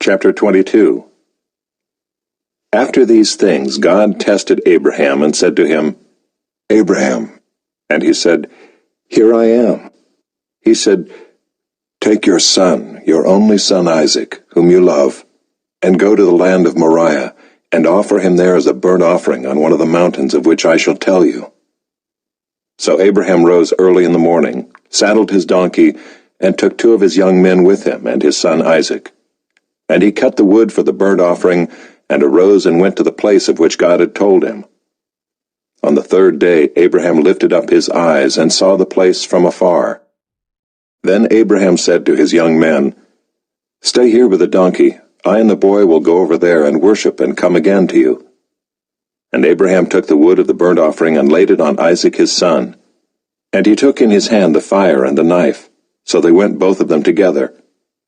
Chapter 22. After these things God tested Abraham and said to him, "Abraham." And he said, "Here I am." He said, "Take your son, your only son Isaac, whom you love, and go to the land of Moriah, and offer him there as a burnt offering on one of the mountains of which I shall tell you." So Abraham rose early in the morning, saddled his donkey, and took 2 of his young men with him and his son Isaac. And he cut the wood for the burnt offering, and arose and went to the place of which God had told him. On the 3rd day Abraham lifted up his eyes and saw the place from afar. Then Abraham said to his young men, "Stay here with the donkey. I and the boy will go over there and worship and come again to you." And Abraham took the wood of the burnt offering and laid it on Isaac his son. And he took in his hand the fire and the knife. So they went both of them together.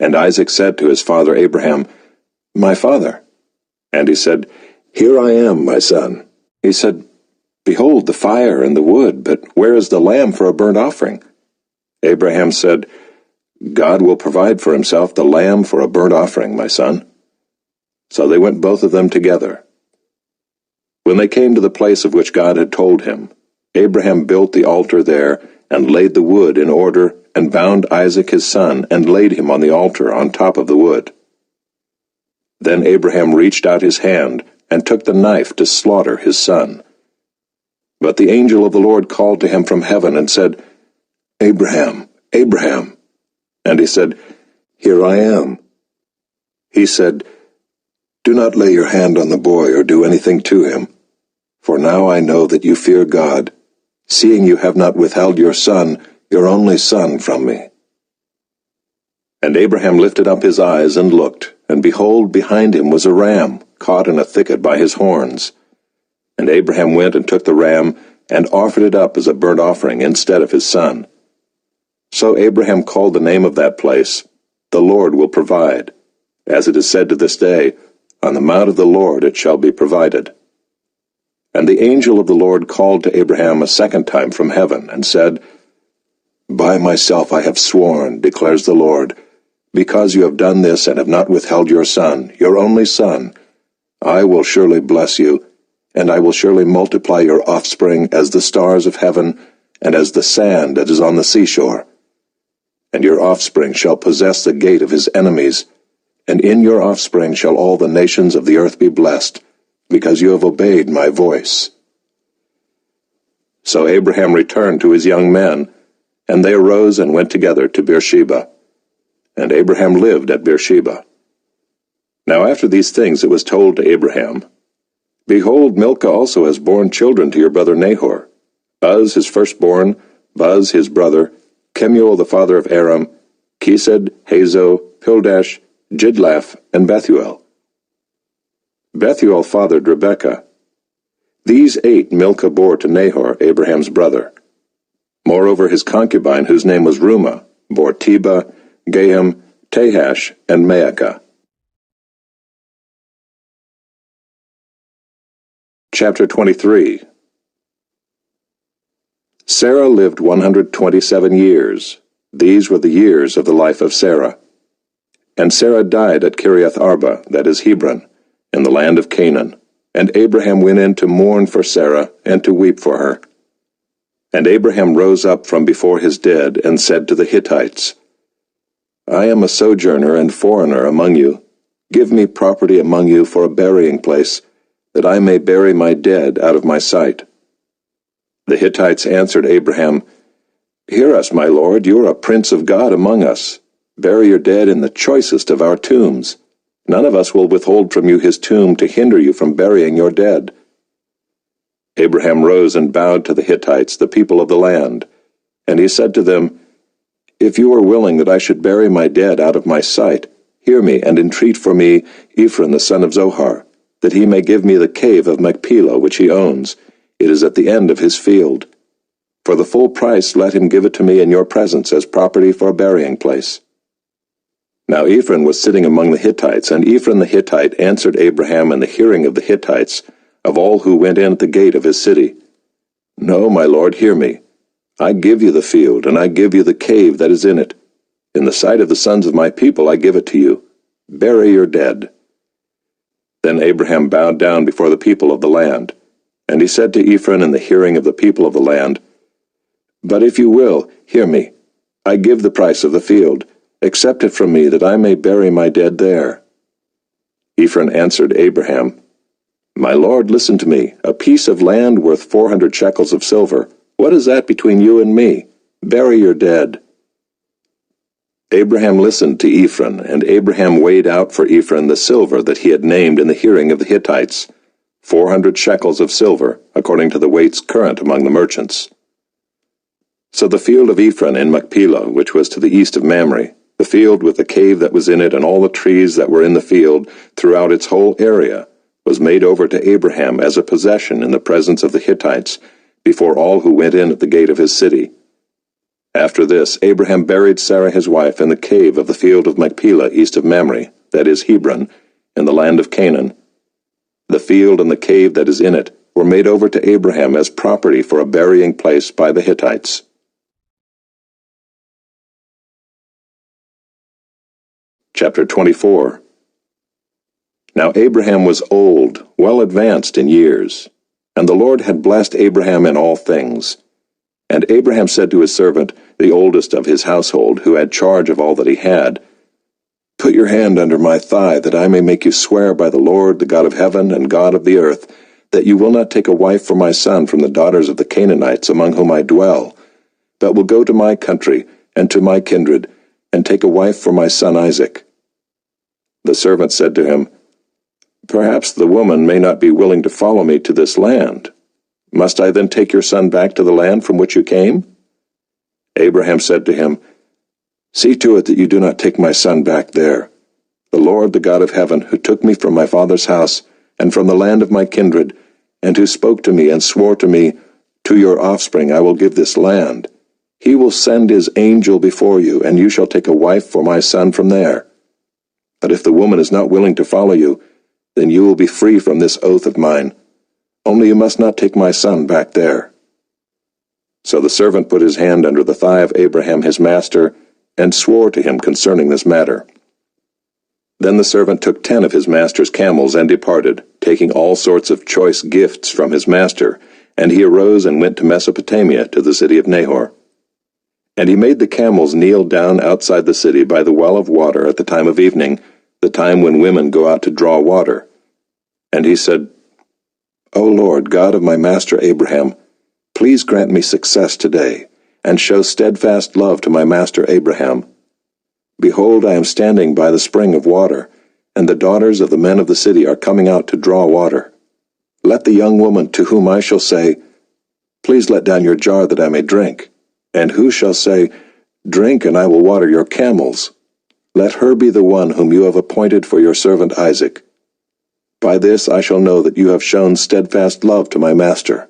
And Isaac said to his father Abraham, "My father." And he said, "Here I am, my son." He said, "Behold the fire and the wood, but where is the lamb for a burnt offering?" Abraham said, "God will provide for himself the lamb for a burnt offering, my son." So they went both of them together. When they came to the place of which God had told him, Abraham built the altar there, and laid the wood in order, and bound Isaac his son, and laid him on the altar on top of the wood. Then Abraham reached out his hand, and took the knife to slaughter his son. But the angel of the Lord called to him from heaven, and said, "Abraham, Abraham." And he said, "Here I am." He said, "Do not lay your hand on the boy, or do anything to him. For now I know that you fear God, seeing you have not withheld your son, your only son, from me." And Abraham lifted up his eyes and looked, and behold, behind him was a ram, caught in a thicket by his horns. And Abraham went and took the ram, and offered it up as a burnt offering instead of his son. So Abraham called the name of that place, "The Lord will provide." As it is said to this day, "On the mount of the Lord it shall be provided." And the angel of the Lord called to Abraham a second time from heaven, and said, "By myself I have sworn, declares the Lord, because you have done this and have not withheld your son, your only son, I will surely bless you, and I will surely multiply your offspring as the stars of heaven, and as the sand that is on the seashore. And your offspring shall possess the gate of his enemies, and in your offspring shall all the nations of the earth be blessed, because you have obeyed my voice." So Abraham returned to his young men, and they arose and went together to Beersheba. And Abraham lived at Beersheba. Now after these things it was told to Abraham, "Behold, Milcah also has borne children to your brother Nahor, Uz his firstborn, Buz his brother, Kemuel the father of Aram, Kesed, Hazo, Pildash, Jidlaph, and Bethuel. Bethuel fathered Rebekah. These 8 Milcah bore to Nahor, Abraham's brother. Moreover his concubine, whose name was Reumah, bore Tebah, Gaham, Tahash, and Maacah. Chapter 23. Sarah lived 127 years. These were the years of the life of Sarah. And Sarah died at Kiriath Arba, that is Hebron, in the land of Canaan. And Abraham went in to mourn for Sarah, and to weep for her. And Abraham rose up from before his dead, and said to the Hittites, "I am a sojourner and foreigner among you. Give me property among you for a burying place, that I may bury my dead out of my sight." The Hittites answered Abraham, "Hear us, my lord, you are a prince of God among us. Bury your dead in the choicest of our tombs. None of us will withhold from you his tomb to hinder you from burying your dead." Abraham rose and bowed to the Hittites, the people of the land. And he said to them, "If you are willing that I should bury my dead out of my sight, hear me and entreat for me Ephron the son of Zohar, that he may give me the cave of Machpelah which he owns. It is at the end of his field. For the full price let him give it to me in your presence as property for a burying place." Now Ephron was sitting among the Hittites, and Ephron the Hittite answered Abraham in the hearing of the Hittites, of all who went in at the gate of his city, "No, my lord, hear me. I give you the field, and I give you the cave that is in it. In the sight of the sons of my people I give it to you. "Bury your dead." Then Abraham bowed down before the people of the land, and he said to Ephron in the hearing of the people of the land, "But if you will, hear me. I give the price of the field. Accept it from me, that I may bury my dead there." Ephron answered Abraham, "My lord, listen to me. A piece of land worth 400 shekels of silver. What is that between you and me? Bury your dead." Abraham listened to Ephron, and Abraham weighed out for Ephron the silver that he had named in the hearing of the Hittites, 400 shekels of silver, according to the weights current among the merchants. So the field of Ephron in Machpelah, which was to the east of Mamre, the field with the cave that was in it and all the trees that were in the field throughout its whole area, was made over to Abraham as a possession in the presence of the Hittites, before all who went in at the gate of his city. After this, Abraham buried Sarah his wife in the cave of the field of Machpelah east of Mamre, that is Hebron, in the land of Canaan. The field and the cave that is in it were made over to Abraham as property for a burying place by the Hittites. Chapter 24. Now Abraham was old, well advanced in years, and the Lord had blessed Abraham in all things. And Abraham said to his servant, the oldest of his household, who had charge of all that he had, "Put your hand under my thigh, that I may make you swear by the Lord, the God of heaven and God of the earth, that you will not take a wife for my son from the daughters of the Canaanites among whom I dwell, but will go to my country and to my kindred, and take a wife for my son Isaac." The servant said to him, "Perhaps the woman may not be willing to follow me to this land. Must I then take your son back to the land from which you came?" Abraham said to him, "See to it that you do not take my son back there. The Lord, the God of heaven, who took me from my father's house and from the land of my kindred, and who spoke to me and swore to me, 'To your offspring I will give this land,' he will send his angel before you, and you shall take a wife for my son from there. But if the woman is not willing to follow you, then you will be free from this oath of mine. Only you must not take my son back there." So the servant put his hand under the thigh of Abraham his master, and swore to him concerning this matter. Then the servant took 10 of his master's camels and departed, taking all sorts of choice gifts from his master, and he arose and went to Mesopotamia, to the city of Nahor. And he made the camels kneel down outside the city by the well of water at the time of evening, the time when women go out to draw water. And he said, "O Lord, God of my master Abraham, please grant me success today, and show steadfast love to my master Abraham. Behold, I am standing by the spring of water, and the daughters of the men of the city are coming out to draw water. Let the young woman to whom I shall say, 'Please let down your jar that I may drink,' and who shall say, 'Drink, and I will water your camels,' let her be the one whom you have appointed for your servant Isaac. By this I shall know that you have shown steadfast love to my master."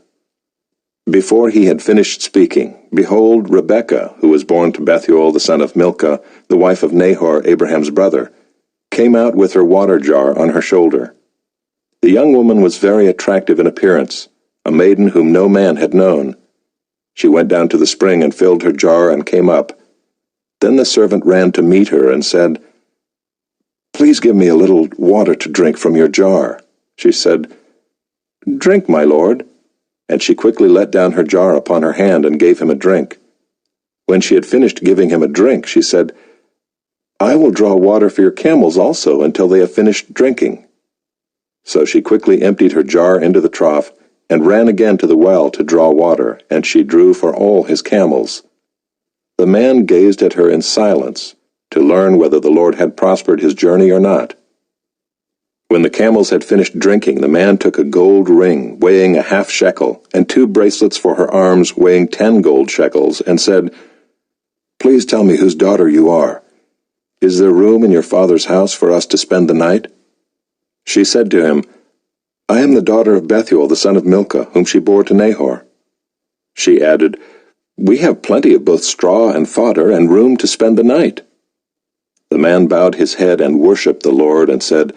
Before he had finished speaking, behold, Rebekah, who was born to Bethuel the son of Milcah, the wife of Nahor, Abraham's brother, came out with her water jar on her shoulder. The young woman was very attractive in appearance, a maiden whom no man had known. She went down to the spring and filled her jar and came up. Then the servant ran to meet her and said, "Please give me a little water to drink from your jar." She said, "Drink, my lord." And she quickly let down her jar upon her hand and gave him a drink. When she had finished giving him a drink, she said, "I will draw water for your camels also until they have finished drinking." So she quickly emptied her jar into the trough and ran again to the well to draw water, and she drew for all his camels. The man gazed at her in silence to learn whether the Lord had prospered his journey or not. When the camels had finished drinking, the man took a gold ring weighing a half shekel, and 2 bracelets for her arms weighing 10 gold shekels, and said, "Please tell me whose daughter you are. Is there room in your father's house for us to spend the night?" She said to him, "I am the daughter of Bethuel the son of Milcah, whom she bore to Nahor." She added, "We have plenty of both straw and fodder, and room to spend the night." The man bowed his head and worshipped the Lord, and said,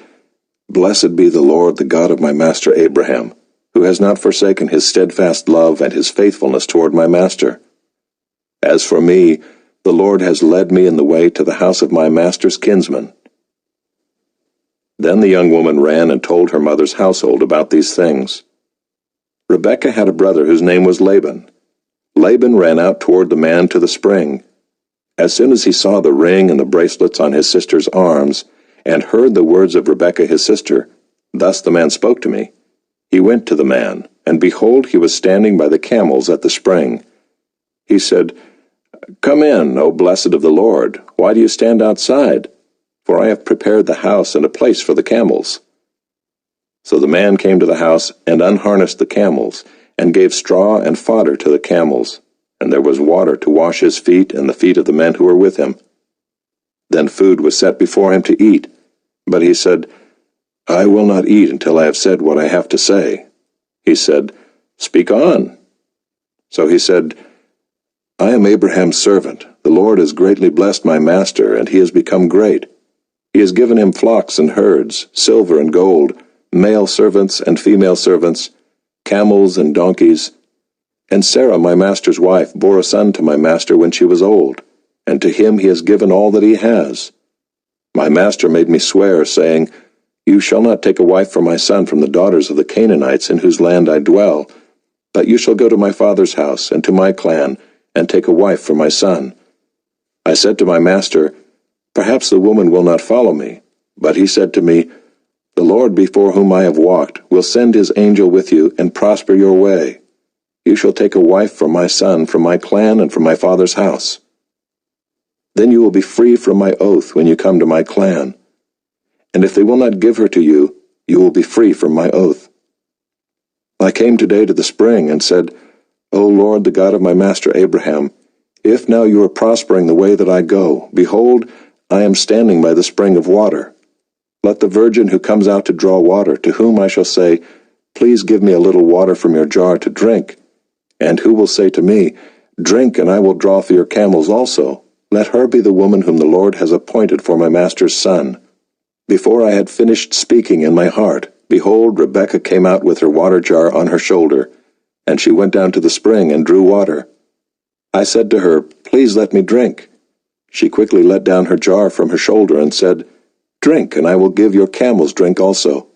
"Blessed be the Lord, the God of my master Abraham, who has not forsaken his steadfast love and his faithfulness toward my master. As for me, the Lord has led me in the way to the house of my master's kinsman." Then the young woman ran and told her mother's household about these things. Rebekah had a brother whose name was Laban. Laban ran out toward the man to the spring. As soon as he saw the ring and the bracelets on his sister's arms, and heard the words of Rebekah his sister, "Thus the man spoke to me," he went to the man, and behold, he was standing by the camels at the spring. He said, "Come in, O blessed of the Lord. Why do you stand outside? For I have prepared the house and a place for the camels." So the man came to the house and unharnessed the camels, and gave straw and fodder to the camels, and there was water to wash his feet and the feet of the men who were with him. Then food was set before him to eat, but he said, "I will not eat until I have said what I have to say." He said, "Speak on." So he said, "I am Abraham's servant. The Lord has greatly blessed my master, and he has become great. He has given him flocks and herds, silver and gold, male servants and female servants, camels and donkeys. And Sarah, my master's wife, bore a son to my master when she was old, and to him he has given all that he has. My master made me swear, saying, 'You shall not take a wife for my son from the daughters of the Canaanites in whose land I dwell, but you shall go to my father's house and to my clan, and take a wife for my son.' I said to my master, 'Perhaps the woman will not follow me.' But he said to me, 'The Lord before whom I have walked will send his angel with you and prosper your way. You shall take a wife for my son from my clan and from my father's house. Then you will be free from my oath when you come to my clan. And if they will not give her to you, you will be free from my oath.' I came today to the spring and said, 'O Lord, the God of my master Abraham, if now you are prospering the way that I go, behold, I am standing by the spring of water. Let the virgin who comes out to draw water, to whom I shall say, "Please give me a little water from your jar to drink," and who will say to me, "Drink, and I will draw for your camels also," let her be the woman whom the Lord has appointed for my master's son.' Before I had finished speaking in my heart, behold, Rebekah came out with her water jar on her shoulder, and she went down to the spring and drew water. I said to her, 'Please let me drink.' She quickly let down her jar from her shoulder and said, 'Drink, and I will give your camels drink also.'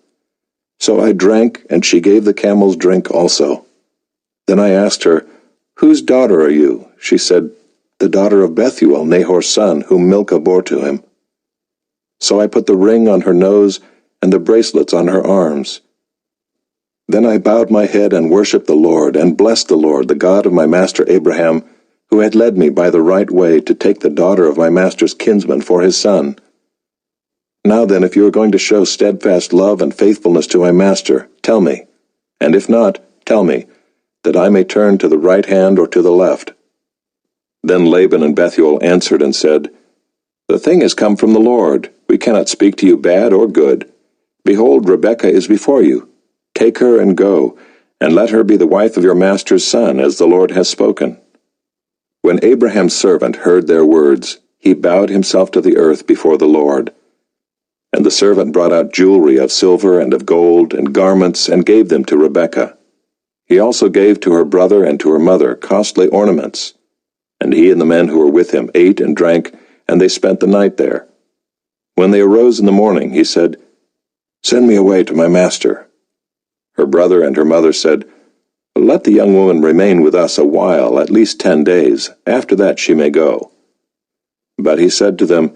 So I drank, and she gave the camels drink also. Then I asked her, 'Whose daughter are you?' She said, 'The daughter of Bethuel, Nahor's son, whom Milcah bore to him.' So I put the ring on her nose and the bracelets on her arms. Then I bowed my head and worshipped the Lord, and blessed the Lord, the God of my master Abraham, who had led me by the right way to take the daughter of my master's kinsman for his son. Now then, if you are going to show steadfast love and faithfulness to my master, tell me, and if not, tell me, that I may turn to the right hand or to the left." Then Laban and Bethuel answered and said, "The thing has come from the Lord. We cannot speak to you bad or good. Behold, Rebekah is before you. Take her and go, and let her be the wife of your master's son, as the Lord has spoken." When Abraham's servant heard their words, he bowed himself to the earth before the Lord. And the servant brought out jewelry of silver and of gold and garments, and gave them to Rebekah. He also gave to her brother and to her mother costly ornaments. And he and the men who were with him ate and drank, and they spent the night there. When they arose in the morning, he said, "Send me away to my master." Her brother and her mother said, "Let the young woman remain with us a while, at least 10 days. After that she may go." But he said to them,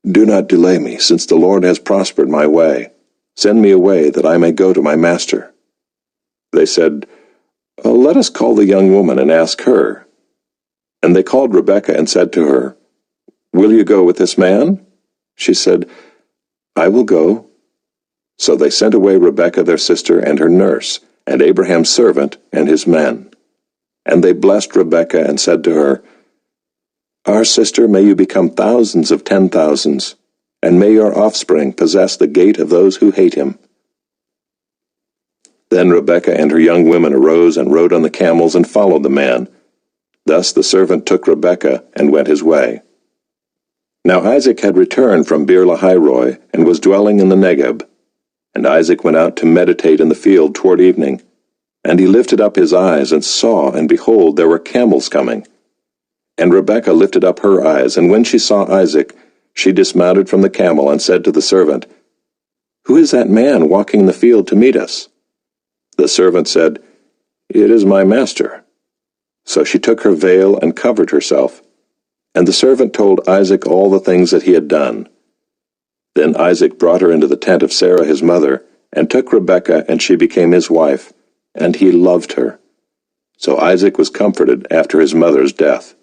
"Do not delay me, since the Lord has prospered my way. Send me away, that I may go to my master." They said, "Let us call the young woman and ask her." And they called Rebekah and said to her, "Will you go with this man?" She said, "I will go." So they sent away Rebekah their sister and her nurse, and Abraham's servant and his men. And they blessed Rebekah and said to her, "Our sister, may you become thousands of 10,000s, and may your offspring possess the gate of those who hate him." Then Rebekah and her young women arose and rode on the camels and followed the man. Thus the servant took Rebekah and went his way. Now Isaac had returned from Beer-lahai-roi and was dwelling in the Negeb. And Isaac went out to meditate in the field toward evening. And he lifted up his eyes and saw, and behold, there were camels coming. And Rebekah lifted up her eyes, and when she saw Isaac, she dismounted from the camel and said to the servant, "Who is that man walking in the field to meet us?" The servant said, "It is my master." So she took her veil and covered herself, and the servant told Isaac all the things that he had done. Then Isaac brought her into the tent of Sarah his mother, and took Rebekah, and she became his wife, and he loved her. So Isaac was comforted after his mother's death.